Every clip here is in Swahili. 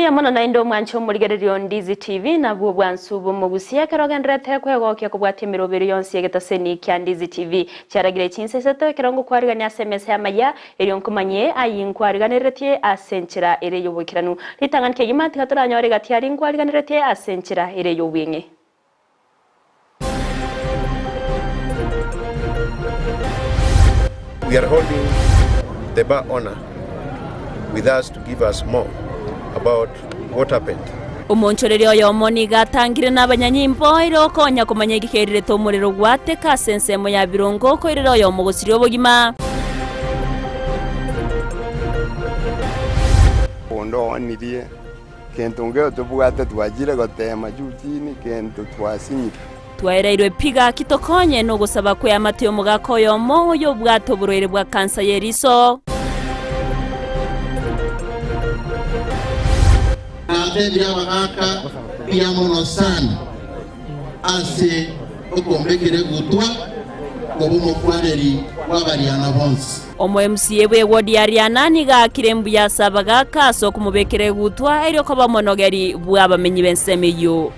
Mia mono na indo mwancho murigererio Ndizi TV na bwo bwansubu mu Gusii kerogendrete kwegokia kubwati mirobiri yonsi yegetaseni kya Ndizi TV cyaragire Chinsa Isato kerongo kwariganya SMS ya Amayia erionkumanye ayinkwariganiretie asenchira ere yobukiranu litanganike yimati katuranyore gati ari nkwariganiretie asenchira ere yobwenge. We are holding the bar honor with us to give us more about what happened. Umonchoreri oyo moni gatangire n'abanyanyimbo irokonya kumanya igikerire to muriro gwate ka sensemo ya birongo ko irero yo mu Gusii obugima. Ondo onirie kento ngeo tubwate twagire gotema jutini kento twasinyira. Twaereirwe piga kitokonye no gusaba kwe amateo mugako yo mo yo bwato burwere bwa kansa yeriso. Abebya bagaka biyamono sana ase okombekere gutwa kobumo kwareri wabariana bonse. Omo MCA we wodi ariana niga kirembu ya sabagaka so kumubekere gutwa eryo ko bamonogeri bwabamenyi bensemeyo.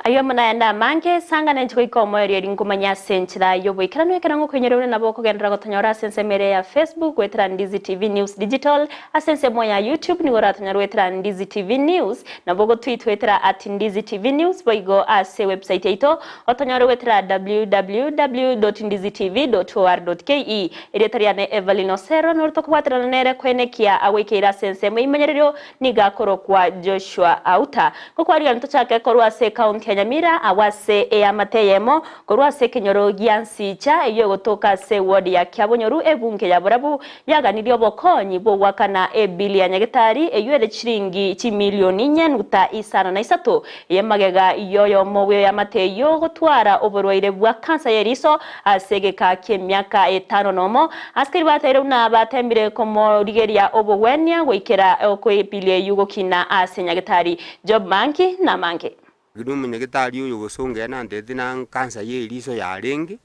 Ayo manaenda mange sanga nenchiko ikomo eri ngumanya senchira yobo ikirano ekirango kwenyerone nabo kugendera gotonyora sense mere ya Facebook wetra Ndizi TV News Digital asense moya YouTube ni gora tonyora wetra Ndizi TV News nabo go tweet wetra @Ndizi TV News boigo ase website ito otonyora wetra www.ndizitv.or.ke eretariane Evelyn Osero norto kwatira nere kwenekia awekera sense moyimenyererio niga koro kwa Joshua Auta kokwari nto chake korwa se county Nyamira awase eyamateyemo korwase kinyoro gyansicha iyo gotoka se ward ya Kyabonyoru ebunke ya Burabu yaganirio bokonyi bo wakana ebili ya nyagetari eyuere chiringi chimilioni 4.5 na Isato yemagega yoyo mowe yamateyo gotwara oborwaire bwa kansa yeriso asegeka kemyaka 5 nomo askiri batero na batembire komo rigeria obowenya goikera okwepile yugo kina ase nyagetari job manki na manke Gidumu nyagetari uyo gosonga na ndete na kansa yeriso ya rengi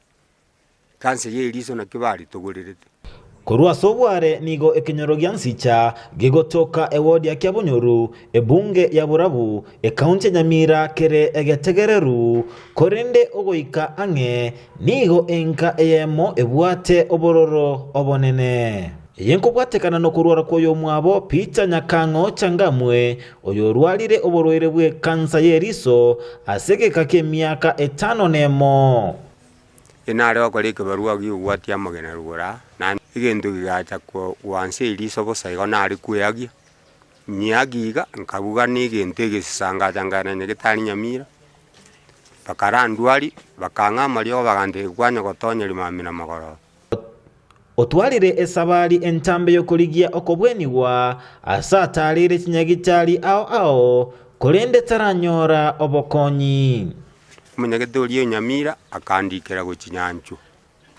kansa yeriso na kibari tugurerete Korwa sobware nigo ekinyoro gyansicha gigotoka ewodi ya Kyabonyoru ebunge ya Burabu county Nyamira kere egetegereru korende ogoika ange nigo enka eyemo ebwate obororo obonene Yenko bwatekana no kurwara koyo mwabo Peter Nyakango changamwe oyo rwalire oborwere bwe kansa yeriso asegeka ke myaka 5 nemo Enare wakoreke barua gigwati amagena rugora na igendo gigacha ko wanse iriso bosaigo nari kuyagia nyagiga nkabuga nigente gisanga jangana nyagetari Nyamira bakarandwali bakanga mario bagande kwanya gotonya limamina magoro Otwalire esabali entambe yokoligia okobweniwa asatalire kinyagitali ao kolende taranyora obokonyi Munyagetori Nyamira akandikira gukinyanchu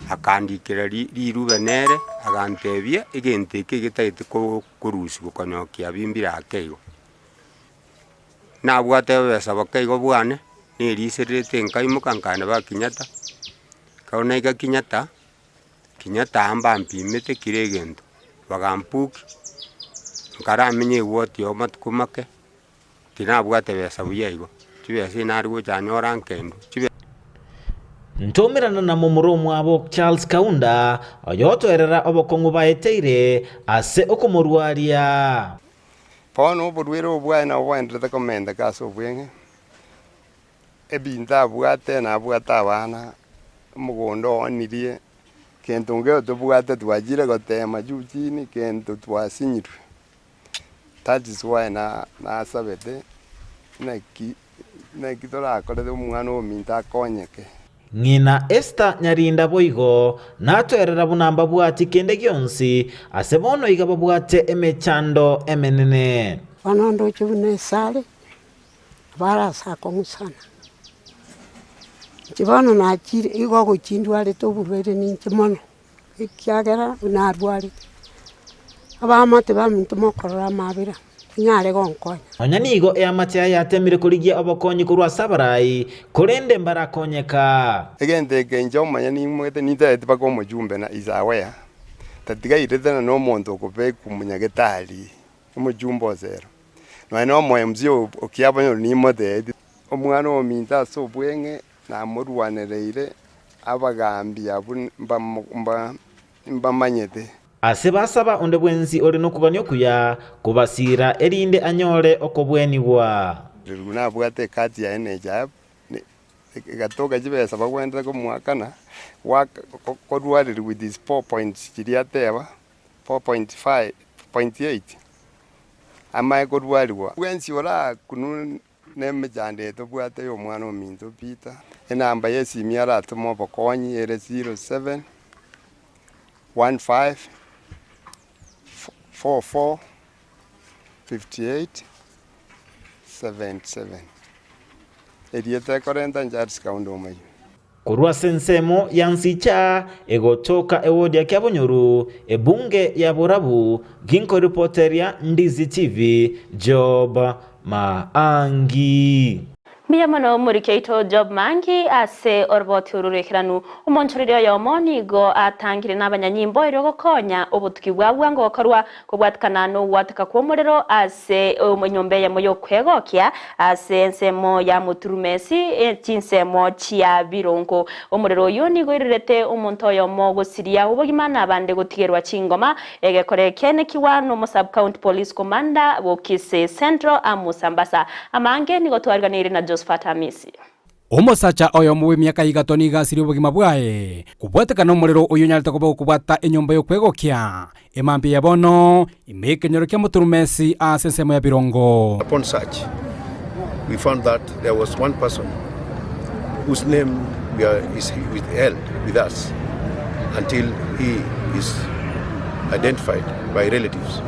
akandikira lirube nere agantebye igente kigitaite ko kurusi gukonyokia bimbira akeigo nabwate besa bakeigo bwane ni riserete nkaimuka nkana bakinyata kaona iga kinyata amba mpimete kiregendo bagampuki nkaramenye woti omatukumake tinabwate besa buyaigo tibese nari guchanyora nkendo Ntomirana na mumuro mwabo Charles Kaunda oyotwerera obokongu baeteire ase okumurwaria Pono burwero bwana obwendete komenda kaso bwenge ebinta bwate na bwata abana mugondo onirie kento ngeo tubwate twagire gotema jutini kento twasinyirwe. That is why na sabete na kitora akore umwana ominta konyeke Ngina Esther Nyarinda boigo natwerera bunamba bwati kende gyonsi asebono igaba bwate emechando emenene Wanondo chubune sale bara musana Chibano na chiri igo kuchindwale to burwere ninchimono ikyagera unarwale abamate bamuntu mokorora mabira nyare gonkonya Onyanigo amatea yatemire kurigia obokonyi kurwa sabarai kurende mbarakonyeka egente kenjo manya ni mwete ni tete bako mujumbe na izawea tatiga iretana no muntu okupe kumunyagetali umujumbe ozero no moyemzio okiabonyo ni mode omwana ominta so bwenge na murwanereire abagambi mbamanyete ase basaba onde bwenzi ori no kubanyo kuya kubasira erinde anyore okobwenibwa runa bwate kati ya eneja gatoka jibesa bagwenda ko mwakana kodwari with this 4 points kiriateba 4.5.8 ama kodwari wa wensi ora kunu nemejande to bwate yo mwana ominto pita enamba yesi miara tomo bokonyi ere 07 15 44 58 77 edieta 40 njars kaundo mayo kurwa sensemo yansicha egotoka ewodi ya Kiabonyoro ebunge ya Burabu ginko reporteria Ndizi TV Job Maangi Miyamano murikeito Job Mangi ase orboti ururekiranu umonchorero ya omonigo atangire n'abanyanyimbo iro konya obutuki bwabwa ngo korwa kubwatkana no wataka kwomorero ase umunyombe ya moyo kwegokia ase nsemo ya muturumesi Chinsemo chia birongo omorero yoni goirete umuntu yo mo Gusii ubugimana abande gutigerwa Chingoma egekore kene kiwano mo sub county police commander wo Kisii Central amusambasa amange nigo twarganire na Fatamisi Omosacha oyo muwe myaka igatoni gasiri ubugima bwae kubwatekana umuriro uyu nyalita kuba kubata enyomba yo kwegokia emambi ya bono imekenyoro kya muturumesi asensemo ya birongo. Upon search, we found that there was one person whose name is held with us until he is identified by relatives.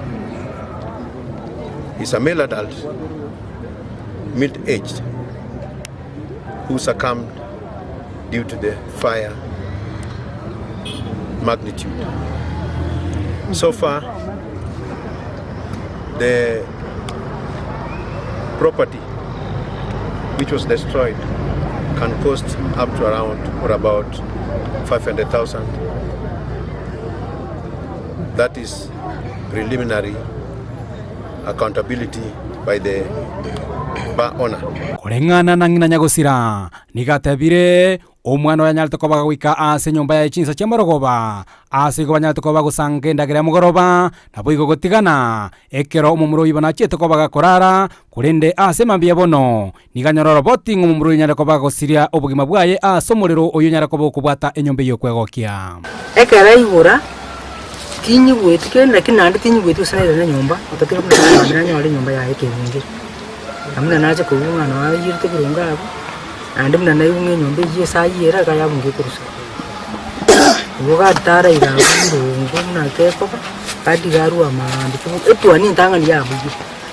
He's a male adult, middle-aged, who succumbed due to the fire magnitude. So far, the property which was destroyed can cost up to around or about 500,000. That is preliminary accountability by the bar owner. Kurengana na ngina nyagusira nigatebire omwana wa nyalita kobaga wika ase nyomba ya Chinsa cyamorogoba ase go nyalita kobaga gusange ndagira mugoroba nabo igo gotigana ekero umumuro ibona cyete kobaga korara kurende ase mambi yabono niganyororo boti ngumumuro nyalita kobaga gosiria obugima bwaye asomorero oyo nyalita kobaga kubata enyombe yo kwegokia ekera igura tinyi bwetu kenda kinandi tinyi bwetu sanira na nyomba otakira kumenya nyole nyomba ya ekebungi amuna naje kubunga no ayirite burunga abo andi muna nayo nyombe ye sayera kaya bungi kurusa uga tara ira burungu na tepo kadi garu amandi etwani ntanga ya bungi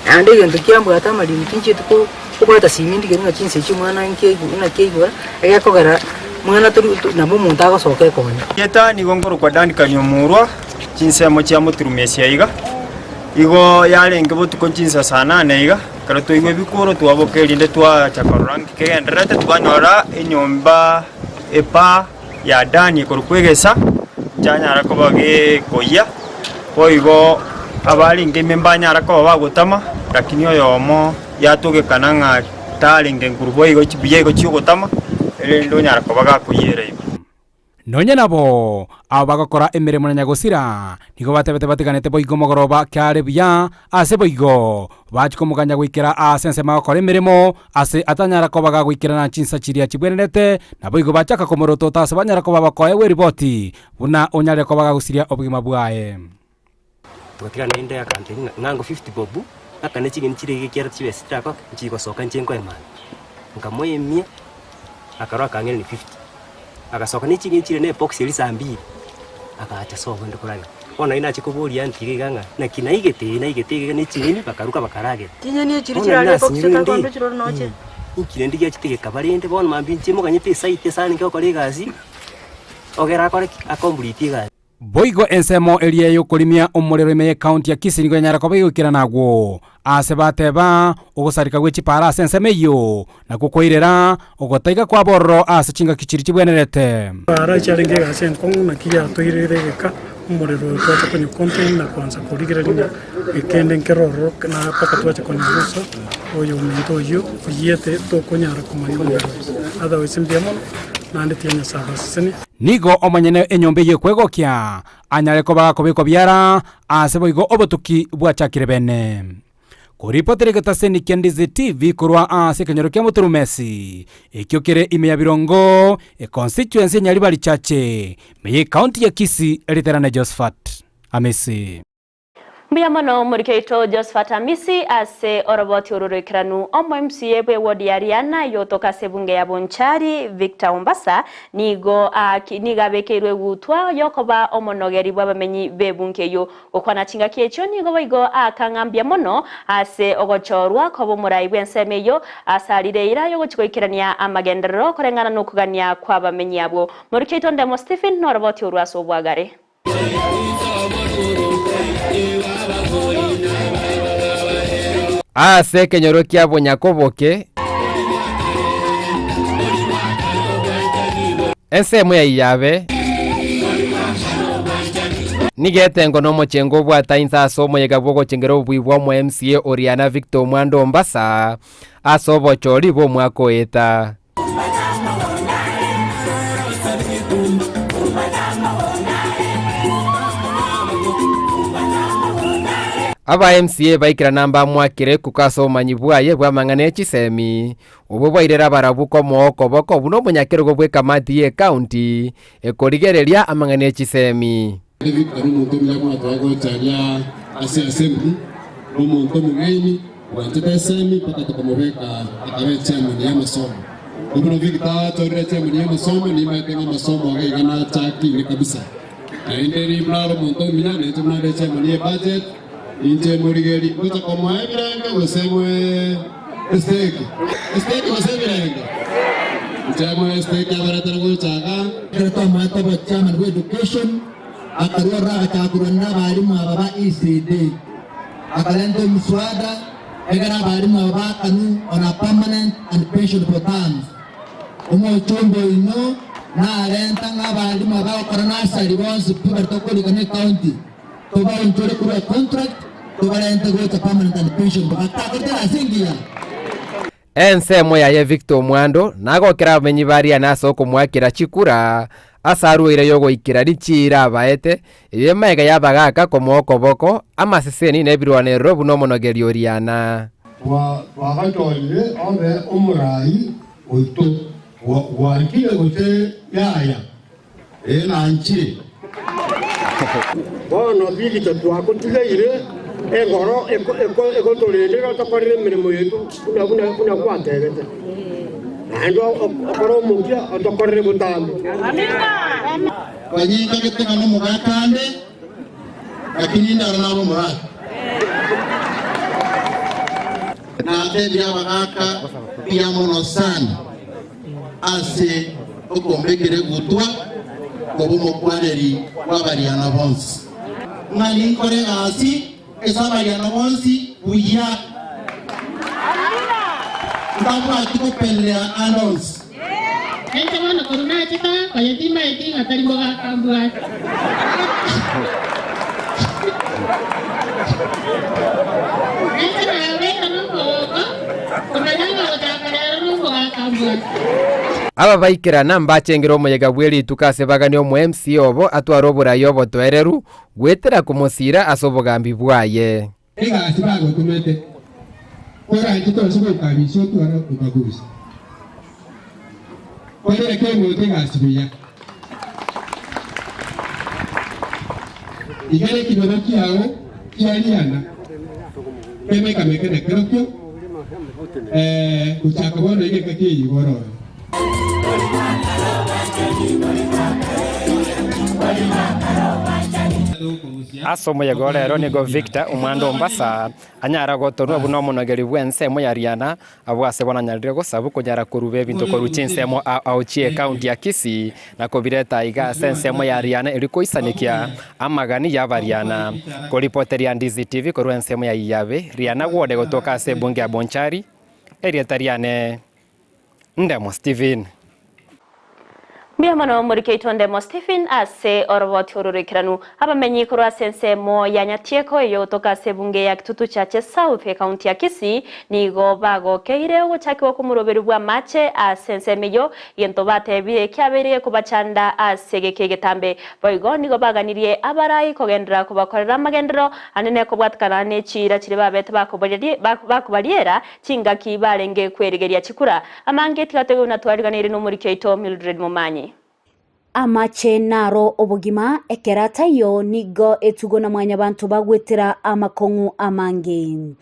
andi yendo kyambo atamali ntinje tuko kubata simindi kenga Chinsa chimwana nke ina kegura ekakogara mwana turi nabo muntu agasoka ekonya yeta ni gongoro kwa dani kanyomurwa Chinsa mochi amuturumesi yiga igo yarenge botuko Chinsa sana neiga karato iwe bikoro tuwabokerinde twa chakorang kegenderete twanyora enyomba epa ya dani korukwegesa cyanyara ko bage koya koigo abali ngeme mbanyara ko bagutama lakini oyomo yatoge kananga talinge ngurubo igo chibiye igo cyugutama ndo nyara ko baga kuyere nonye nabo abagakora emirimo na nyagusira nigo batebete batiganete boigo mogoroba kyare bya ase boigo bachikomuganya gwikira asense magakora emirimo ase atanyara ko bagagwikira na Chinsa chiria chibwenete na boigo bachaka komoroto tase banyara ko babakoye we ripoti buna onyare ko bagagusiria obugima bwae tugatigana inde ya kante ngango 50 bobu akane chigini chirege kyara chibesitra ko chiko soka nchenko emana ngamoyemia akarwa kangene ni 50 akasoka n'ikintu kiri ne box iri sambi akacha soho ndikuraga ona ina chikuburi yanti ganga na kinaigete n'ikintu bakaruka bakarage tinye ni kiri kirare box takondo kiro noche ikire ndiye chitege kabarinde bona mambi nchimo kanyite site sana ngiko kore gazi ogera kore akomburiti gazi boigo ensemo eria yukurimia umuriro ime county ya Kisii ngo Nyamira Counties igukira nagwo ase bateba ugusarika gwechipara ase ensemo iyo na kukoirera ugotaiga kwa borro ase chinga kichiri chibwenerete para charenge gase nkong na kiya toirereka umuriro twacha kwenye content na kwanza kurigerera ikende nkeroro na paka twacha kwenye ruso oyo mento yo yete to konyara kumanyo otherwise mbiamo nande tienya sabasene nigo omanyene enyombe ye kwegokia anyare ko bagakobeko byara ase boigo obotuki bwachakire bene kuripoteri gataseni Ndizi TV kurwa ase kenyoro kya muturumesi ekyokere ime ya birongo constituency nyari bali chache meye county ya Kisii eriterane Josephat Amisi Mbiamono murikeito Josephat Amisi ase oroboti ururikiranu omo MCA bwe wodi ya Riana yotoka sebunge ya Bonchari Victor Ombasa nigo nigabekerwe gutwa yokoba omonogeri bwabamenyi bebunke yo okwana chinga kiecho nigo boigo akangambia mono ase ogochorwa kobo murai bwenseme yo asalireira yo gochikoikirania amagendero korengana nokugania kwa bamenyi abo murikeito ndemo Stephen noroboti urwaso bwagare ase kenyoro kia bonyakoboke ensemo ya iyabe nigetengo no mochengo bwa Chinsa somo yega bwogo chengero bwibwa mu MCA Oriana Victor Mwando Ombasa asobo chori bo mwako eta aba MCA baikira namba mwakire kukaso manyibwaye bwa mangane chisemi obo bairera barabuko moko boko buno munyakiro go bwe kamati ye county ekorigereria amangane chisemi Victor mutumya mwatwago charia assembly umuntu mugeni wantete semi paka tukomobeka akabecha mu masomo ubuno Victor torete mu masomo ni makenga masomo ngena chaki ni kabisa ainderi mlalo muntu mnya ne tumalecha mu budget inje murigeri kuta komo ebiranga gosemwe stake gosemiranga Chama stake abaratara go chaga kerto mata bacha man education akarora akakurana balimu ababa ECD akalendo mswada egana balimu ababa kanu on a permanent and pension for terms umo chombo ino na alentanga balimu ababa korona sari bonus piberto koli kane county to ba intore kura contract to ba ente go permanent and pension bakakota asingia ensemo ya Victor Mwando nago kira menyi baria naso kumwakira chikura asaruire yogo ikira richira baete ibe maiga yabagaka komoko boko amaseseni nebirwane robu no monogeri Oriana wa bagatolire obe umurai oito wa kile gote yaya nanchi bono bigito twakutigire egoro egotolire gatokorire mirimo yetu kuna kwategete ando okoro mugia otokorire butambi amina wanyika gitega no mugakande lakini ndara nabo muraka na tebya bagaka pia mono sana ase okombekere gutwa kobumo kwareri wabariana bonse ngani kore asi esabariana bonse buya Ndabwa tiko pelea anons. Ente wana korona chita kwa yatima eti atari mboga kambua. Ente na weka nomboga. Komedanga utakara nomboga kambua. aba baikira namba chengero moyega bweli tukase bagani omu MC obo atwarobora yobo twereru gwetera kumusira asobogambi bwaye ega asibago tumete ora kito sobo kabisho tu ara ukagusa ole ke mote gasibuya igere kidodo kiawo kialiana keme kamekene krokyo kuchaka bono ige kaki goro asomo yego rero nigo Victor umwando mbasa anyara gotorwa buno monogeri bwense mo yariana abwase bona nyarire gosabu kunyara kurube bintu ko Chinsa mo auchie county ya Kisii na ko bireta iga sense mo yariana iliko isanikia amagani ya variana ko reporteria Ndizi TV ko rwense mo yayabe riana gwode gotoka se bunge ya Bonchari erietariane Ndemo Steven Biamano murikeito Ndemo Stephen ase oroboti ururikiranu abamenyi kurwa sense mo yanyatieko yo toka sebunge ya Kitutu Chache South County ya Kisii nigo bago keire guchakiwa kumuroberu bwa mache sense meyo yento batebire kyabere kubachanda asege kegetambe boigo nigo baganirie abarai kogendera kubakorera magendero anene kubwatkana ne chira chire babete bakubaliera chinga kibarenge kwerigeria chikura amange tigatego natwariganire no murikeito Mildred Mumanyi amache naro obogima ekerata yo nigo etugo na mwanya bantu bagwetera amakongu amange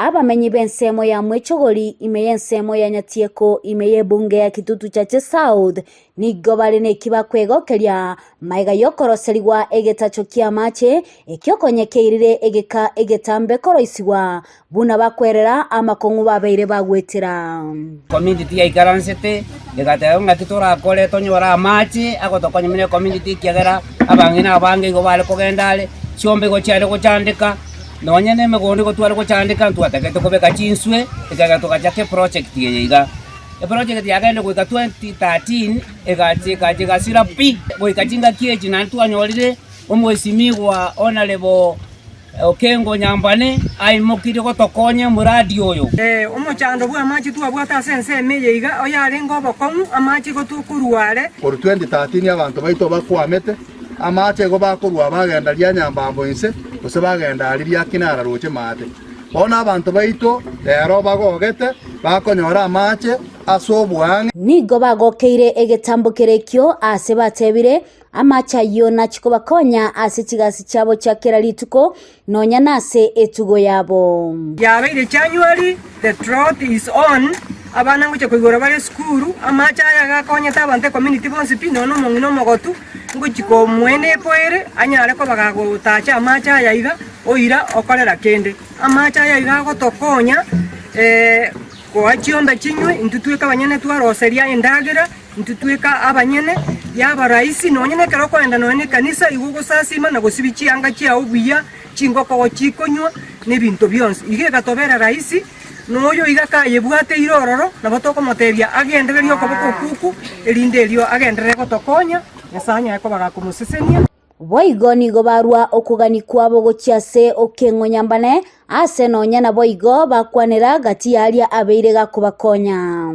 abamenyi bensemo ya mwechogoli imeye nsemo ya nyatieko imeye bunge ya Kitutu Chache South nigo balene kibakwego kelia maiga yokoroseliwa egetacho kia mache ekyokonyekeirire egeka egetambe koroisiwa buna bakwerera amakongu babeire bagwetera community ya ikaransete egatayo ngatitora akole tonyora mache agotokonyemene community kiagera abangina abange go bale kogendale cyombe go cyale go cyandika nonyene megondi go twale go cyandika ntwatakete kobeka chinswe igaga tukajake project yiga project yagende go 2013 egaje sirapi go ikajinga kieji na ntwanyolire omwesimigwa honorable Okengo Nyambane aimukire ko tokonye muradi oyo omochando bwa machi twabwata sense meyiga oyare ngobo komu amachi go tukuruare por 2013 abantu baito bakwamete amache go bakurwa bagenda lya nyambambo inse ose bagenda lya kinara roche mate bona abantu baito rero bagogete bakonyora amache asobwange nigo bagokeire egetambukirekyo ase batebire amacha yo na chikoba konya ase chigasi chabo chakera lituko nonya nase etugo yabo yabeire January the drought is on abana nguche kwigora bale skuru amacha yagakonya tabante community bonse pino no mongino mogotu nguchiko mwene poere anyare ko bagago tacha amacha yaiga oira okorera kende amacha yaiga gotokonya ko achiomba chinywe intutweka banyene twaroseria endagera intutweka abanyene yaba raisi nonyene keroko enda none kanisa igugo sasima na gosibichi anga chia obuya chingoko gochikonywa nebinto byonse ige gatobera raisi noyo igaka yebwate irororo na batoko moteria agendererio koboko kuku elinderio agendere gotokonya yasanya yako bagakumusesenia boigo nigo barwa okugani kwabo gochiase Okengo Nyambane ase nonya na boigo bakwanera gati yaria abeire gakubakonya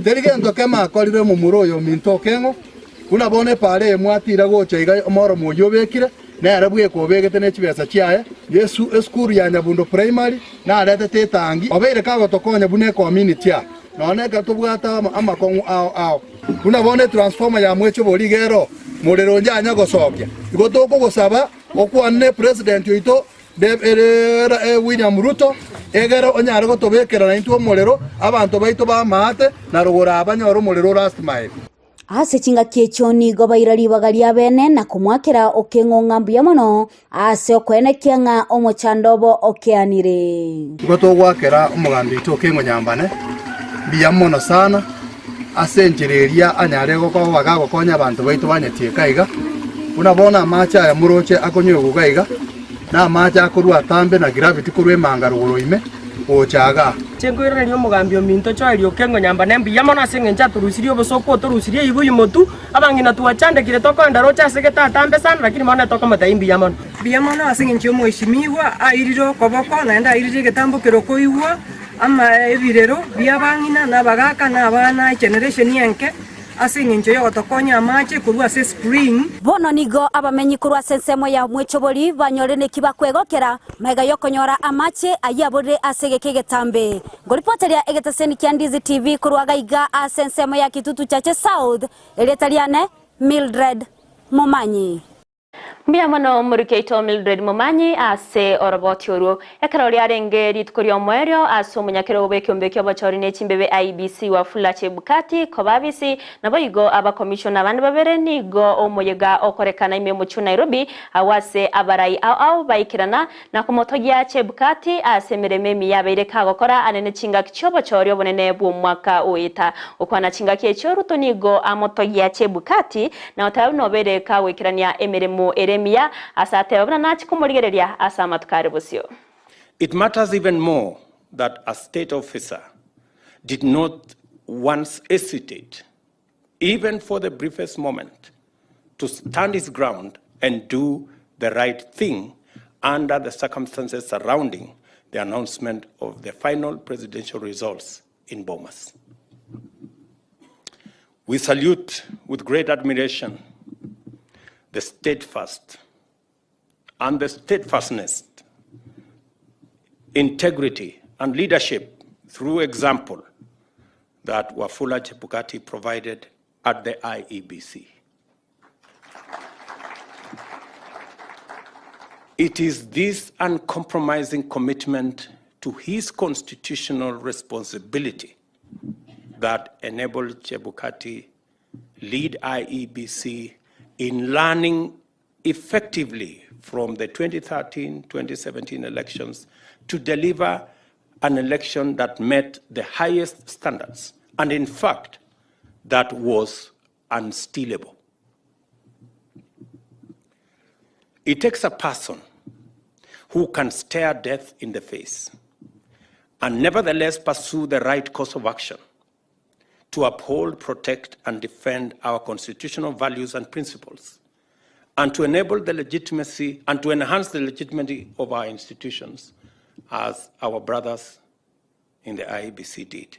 terigendo kema akorire mu muroyo minto Okengo kuna bone pare mwatira gocha iga moro muyobekire na arabwe ko begete ne chibesa chiaye Yesu eskuru ya Nyabundo primary na arete tetangi obeire kago tokonya bune community ya none gatubwata amakongu ao kuna bone transformer ya mwecho boligero murero njanya gosokya igotoko gosaba okwane president yoito William Ruto egero onyare gotobekera na into murero abantu baito ba mate na rugora abanyoro murero last mile ase chinga kiecho nigo bairari bagalia bene na kumwakira Okengo ng'ambuya mono ase okwene kianga omochandobo okeanire gotogwakera omugambi ito Okengo Nyambane biya mono sana ase njireria anyare goko bagago konya abantu baito banyetie kaiga unabona macha ya muroche akonyo gaiga na macha akorwa tambe na gravity korwe mangarugoro ime ochaga chengwira ryo mugambi ominto chwa Okengo Nyambane mbiya mono ase ncha turusirio bosoko turusirie ibuyu motu abangina tuachande kire toko ndaro cha sege tatambe sana lakini maana toko mataimbi yamono biya mono ase nchi omweshimiwa airiro koboko naenda airire getambo kiroko iwa ama ebirero byabangina nabagaka nabana generation yenke ase nginjo yo tokonya amache kurwa ase spring bono nigo abamenyi kurwa sensemo ya mwechoboli banyore ne kibakwegokera mega yokonyora amache ayabore ase gekegetambe ngolipoteria egetaseni kya Ndizi TV kurwa gaiga asensemo ya Kitutu Chache South eletaliane Mildred Mumanyi Mbiamano murikeito Mildred Mumanyi ase oroboti oru ekarori arenge ritukuri omwerio aso munyakero obekyombe kyobachori nechimbebe IBC wa Fula Chebukati kobabisi naboigo aba commission abandi babere nigo omuyega okorekana ime muchu Nairobi awase abarai au baikirana na kumotogia Chebukati ase mirememi yabeire kagokora anene chinga kyobachori obonene bwo mwaka oita okwana chinga kyechoru tonigo amotogia Chebukati na otayo nobere kawekirania emiremo Mia asate obnanachi kumurigereria asama tukare busio. It matters even more that a state officer did not once hesitate, even for the briefest moment, to stand his ground and do the right thing under the circumstances surrounding the announcement of the final presidential results in Bomas. We salute with great admiration the steadfast and the steadfastness, integrity and leadership through example that Wafula Chebukati provided at the IEBC. It is this uncompromising commitment to his constitutional responsibility that enabled Chebukati lead IEBC in learning effectively from the 2013-2017 elections to deliver an election that met the highest standards, and in fact, that was unstealable. It takes a person who can stare death in the face and nevertheless pursue the right course of action to uphold, protect, and defend our constitutional values and principles, and to enable the legitimacy and to enhance the legitimacy of our institutions, as our brothers in the IEBC did.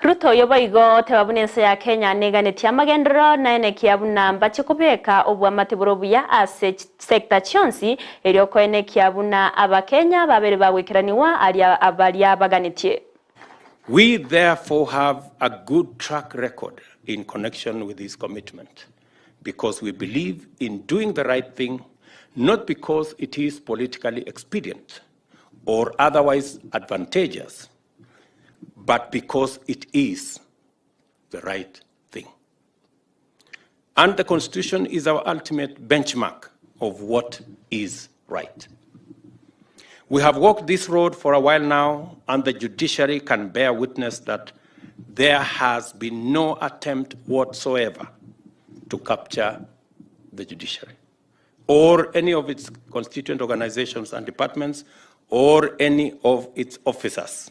Ruto yoboigo tebabunense ya Kenya neganetia magendero na enekiabuna mbachikobeka obwa matiborobuya ase sector chonsi erioko enekiabuna abakenya babere bawekiraniwa alia abalia baganitie. We therefore have a good track record in connection with this commitment because we believe in doing the right thing, not because it is politically expedient or otherwise advantageous, but because it is the right thing. And the Constitution is our ultimate benchmark of what is right. We have walked this road for a while now, and the judiciary can bear witness that there has been no attempt whatsoever to capture the judiciary, or any of its constituent organizations and departments, or any of its officers.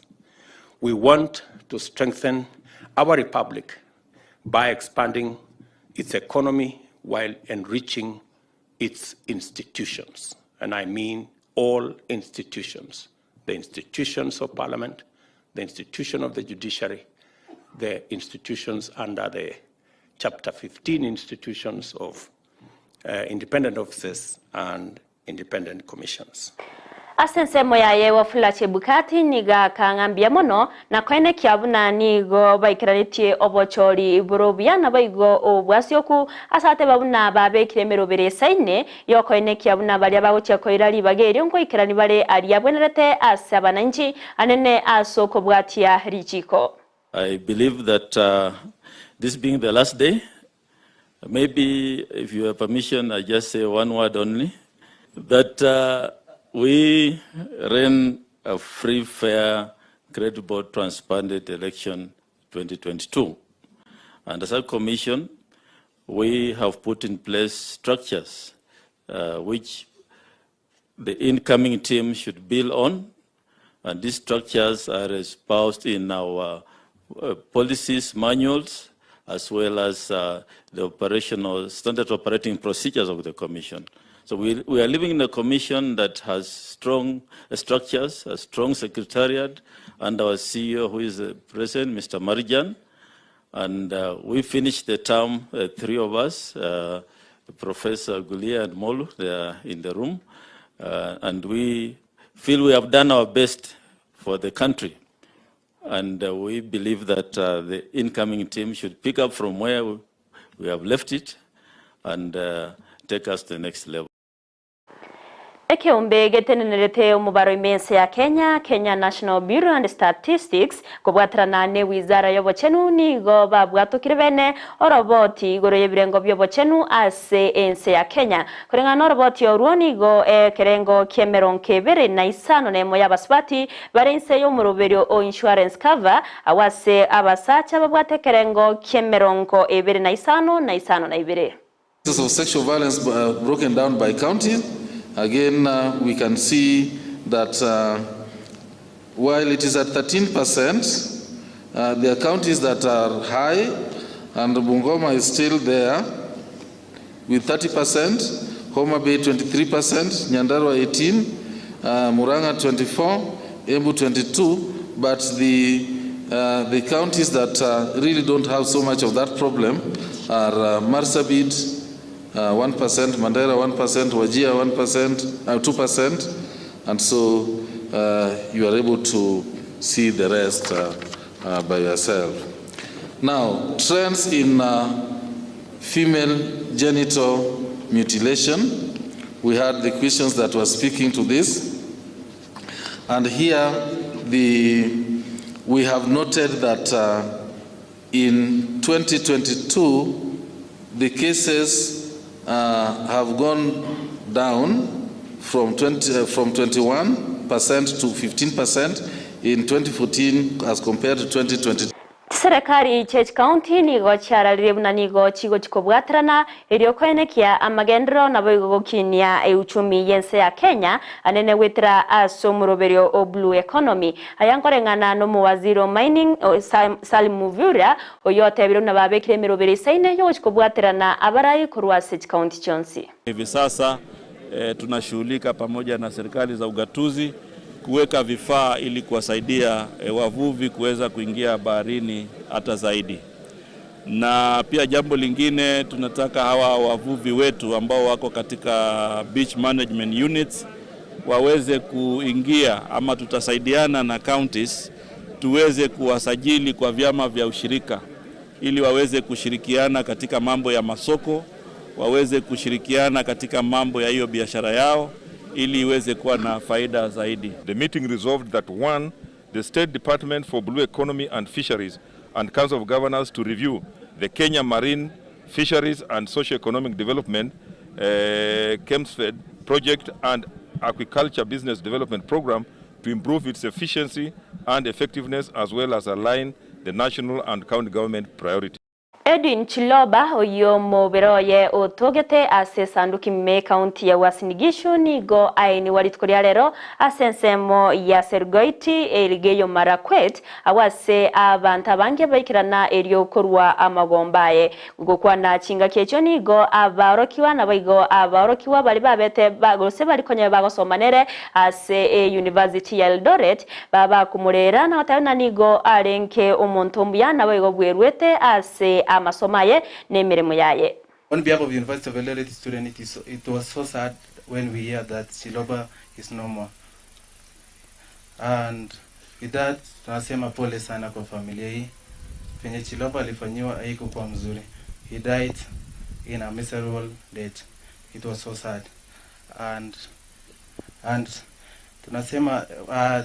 We want to strengthen our republic by expanding its economy while enriching its institutions, and I mean all institutions, the institutions of parliament, the institution of the judiciary, the institutions under the Chapter 15 institutions of independent offices and independent commissions. Asense moyaye wa Fula Chebukati niga kangambia mono na kwene kiabuna nigo baikiranitie obochori burobia na baigo obwasioku asate babuna babe kiremerobere saine yoko ene kiabuna balia bagocha koirali bageri onko ikirani bare alia bwenerete asabananchi anene asoko bwatia richiko. I believe that this being the last day, maybe if you have permission, I just say one word only, that we ran a free, fair, credible, transparent election 2022. And as a commission, we have put in place structures which the incoming team should build on. And these structures are espoused in our policies, manuals, as well as the operational standard operating procedures of the commission. So we are living in a commission that has strong structures, a strong secretariat, and our CEO, who is present, Mr. Marjan. And we finished the term, three of us, Professor Gulia and Molu, they are in the room. And we feel we have done our best for the country. And we believe that the incoming team should pick up from where we have left it and take us to the next level. Ekiumbe getenerete umubaro imense ya Kenya National Bureau and Statistics kubwatirana ne wizara y'obochenu nigo babwatukire bene oroboti igoro y'ebirengo by'obochenu ase ense ya Kenya kurengana oroboti oruo nigo kerengo kiemeronke bere na isano nemo y'abaswati barense yo muroberio o insurance cover awase abasacha babwate kerengo kiemeronko ebere na isano na ibere. Cases of sexual violence broken down by county. Again, we can see that while it is at 13%, there are counties that are high, and Bungoma is still there with 30%, Homa Bay 23%, Nyandarua 18%, Muranga 24%, Embu 22%, but the counties that really don't have so much of that problem are Marsabit, 1%, Mandera 1%, Wajir 1%, 2%, and so you are able to see the rest by yourself. Now, trends in female genital mutilation. We had the questions that were speaking to this, and here we have noted that in 2022 the cases have gone down from 21% to 15% in 2014 as compared to 2022. Serikali Church County nigo chararire na nigo chigo chikobwatrana erio kwenekia amagendro na boigo kinia euchumi yense ya Kenya anene witra asomuroberio o blue economy ayankorengana no muwaziro mining Salim Muvura oyote biro na babekire miroberi saine yo chikobwatrana abarai kurwa Church County chonsi. Hivi sasa tunashughulika pamoja na serikali za ugatuzi kuweka vifaa ili kuwasaidia wavuvi kuweza kuingia baharini hata zaidi. Na pia jambo lingine, tunataka hawa wavuvi wetu ambao wako katika beach management units waweze kuingia, ama tutasaidiana na counties tuweze kuwasajili kwa vyama vya ushirika ili waweze kushirikiana katika mambo ya masoko, waweze kushirikiana katika mambo ya hiyo biashara yao ili iweze kuwa na faida zaidi. The meeting resolved that one, the State Department for Blue Economy and Fisheries and Council of Governors to review the Kenya Marine Fisheries and Socio-Economic Development KEMSFED project and Aquaculture Business Development Program to improve its efficiency and effectiveness as well as align the national and county government priorities. Edwin Chiloba oyo moberoye otogete ase sanduki me county ya Wasinigishu nigo aini walitkoria lero asensemo ya Sergoiti erigeyo Marakwet awase abantu bange baikirana erio korwa amagombaye gukwa na chinga kecho nigo abarokiwa na baigo abarokiwa bali babete bagose bali konye bagosomanere ase University ya Eldoret baba kumurera na watana nigo arenke omuntu mbuyana baigo bwerwete ase amasomaye nemirimo yaye. On behalf of the University of Eldoret students, it was so sad when we hear that Chiloba is no more. And with that, tunasema pole sana kwa familia hii. Penye Chiloba alifanyiwa haikuwa mzuri. He died in a miserable death. It was so sad. And tunasema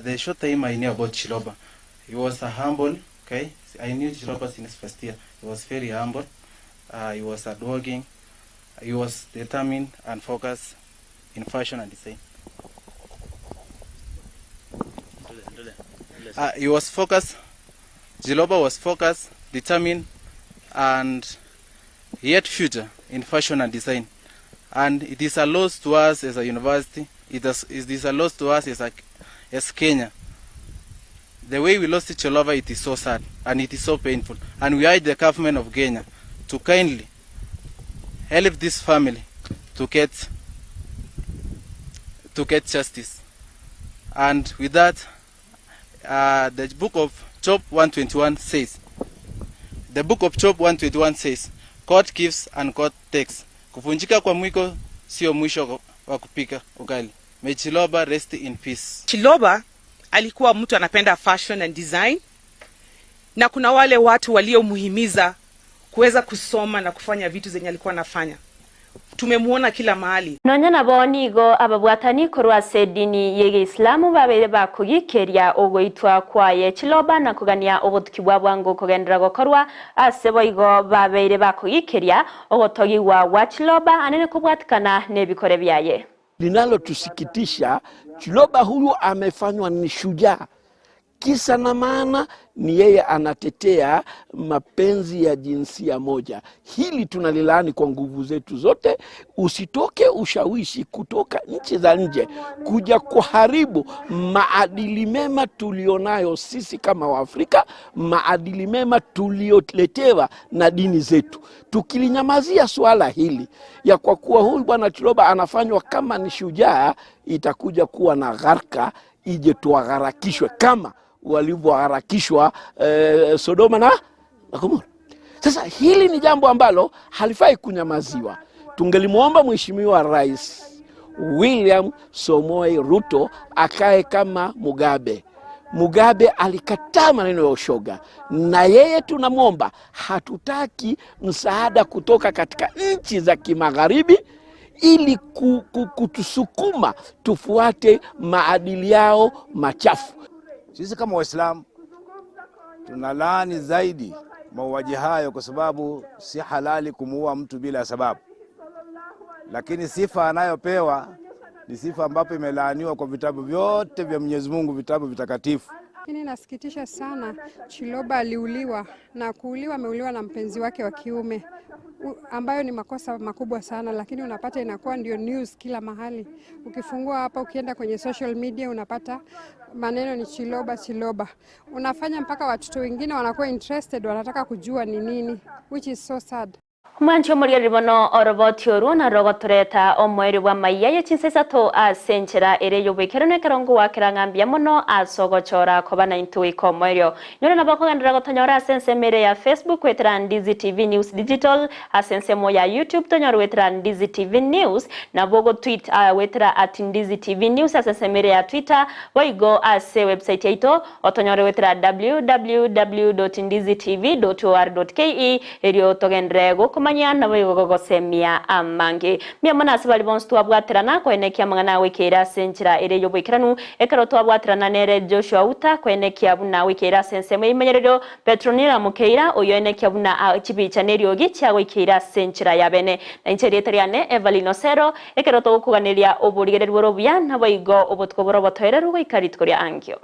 the short time I knew about Chiloba, he was a humble, okay? I knew Chiloba since first year. He was very humble. He was hardworking. He was determined and focused in fashion and design. He was focused. Chiloba was focused, determined, and he had future in fashion and design. And it is a loss to us as a university. It is a loss to us as Kenya. The way we lost Chiloba, it is so sad and it is so painful. And we urge the government of Kenya to kindly help this family to get justice. And with that, the book of Job 121 says, God gives and God takes. Kuvunjika kwa mwiko sio mwisho wa kupika ugali. May Chiloba rest in peace. Chiloba alikuwa mtu anapenda fashion and design, na kuna wale watu waliomuhimiza kuweza kusoma na kufanya vitu zenye alikuwa anafanya. tumemuona kila mahali. Nonya na bonigo ababwatani korwa sedini yege Islamu babere bakugikerya ogoitwa kwaye Chiloba na kugania obutuki bwabwango kugendera gokorwa aseboigo babere bakugikerya ogotogi wa Chiloba anene kubwatikana nebikore byaye. Linalotusikitisha, Chiloba huyu amefanywa ni shujaa. Kisa na maana ni yeye anatetea mapenzi ya jinsia moja. Hili tunalilaani kwa nguvu zetu zote. Usitoke ushawishi kutoka nchi za nje kuja kuharibu maadili mema tulionayo sisi kama Waafrika, maadili mema tulioletewa na dini zetu. Tukilinyamazia swala hili ya kwa kuwa huyu bwana Chiloba anafanywa kama ni shujaa, itakuja kuwa na gharka, ije tuagharakishwe kama walivyoharakishwa Sodoma na Gomora. Sasa hili ni jambo ambalo halifai kunyamaziwa. Tungelimuomba Mheshimiwa Rais William Samoei Ruto akae kama Mugabe. Mugabe alikataa maneno ya ushoga, na yeye tunamwomba, hatutaki msaada kutoka katika nchi za kimagharibi ili kutusukuma tufuate maadili yao machafu. Sisi kama Waislamu tunalaani zaidi mauaji hayo kwa sababu si halali kumuua mtu bila sababu. Lakini sifa anayopewa ni sifa ambapo imelaaniwa kwa vitabu vyote vya Mwenyezi Mungu, vitabu vitakatifu. Lakini nasikitisha sana, Chiloba aliuliwa, na kuuliwa ameuliwa na mpenzi wake wa kiume, ambayo ni makosa makubwa sana, lakini unapata inakuwa ndio news kila mahali. Ukifungua hapa, ukienda kwenye social media unapata maneno ni Chiloba Chiloba. Unafanya mpaka watoto wengine wanakuwa interested, wanataka kujua ni nini, which is so sad. Mwancho muri bono oroboti oru na rogotoreta omweri wa Amayia ya Chinsa Isato asenchera ere yobekerone karongo wakirangambia mono asogochora kobana intuiko mwerio nyore na bakogandira gotonyora asense mere ya Facebook wetera Ndizi TV News Digital, asense mo ya YouTube tonyora wetera Ndizi TV News na bogo tweet wetera @Ndizi TV News, asense mere ya Twitter waigo ase website yaito otonyora wetera www.ndizitv.or.ke erio togendrego kumanya na wigogo semia amange mia mana sibali bonstu twabwaterana kwenekia mangana wikira senchira ere yobwikiranu ekaro twabwaterana nere Joshua Uta kwenekia buna wikira senseme imenyerero Petronila Mukeira oyonekia buna chibicha nerio gicha wikira senchira yabene na incherietariane Evalino Sero ekaro to kuganiria oburigerero bya na wigo obutko borobotoereru wikaritkoria angyo.